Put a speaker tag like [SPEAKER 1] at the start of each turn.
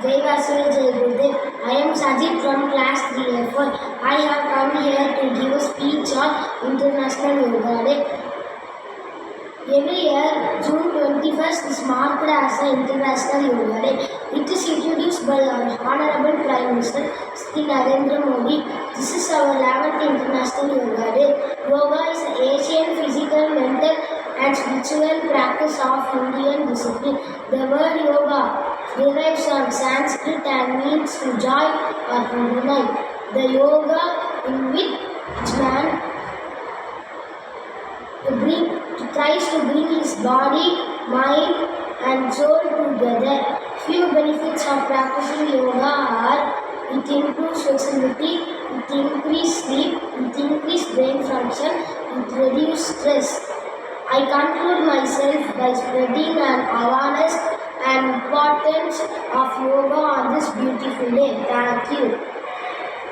[SPEAKER 1] Jai Vasudha Jai Gurudev. I am Sajid from class 3F1. I have come here to give a speech on International Yoga Day. Every year, June 21st is marked as the International Yoga Day. It is introduced by our Honorable Prime Minister Sri Narendra Modi. This is our 11th International Yoga Day. Yoga is an ancient physical, mental and spiritual practice of Indian discipline. The word yoga derives from Sanskrit and means to join or to unite. The yoga in which man tries to bring his body, mind and soul together. Few benefits of practicing yoga are: it improves flexibility, it increases sleep, it increases brain function, it reduces stress. I conclude myself by spreading an awareness and importance of yoga on this beautiful day. Thank you.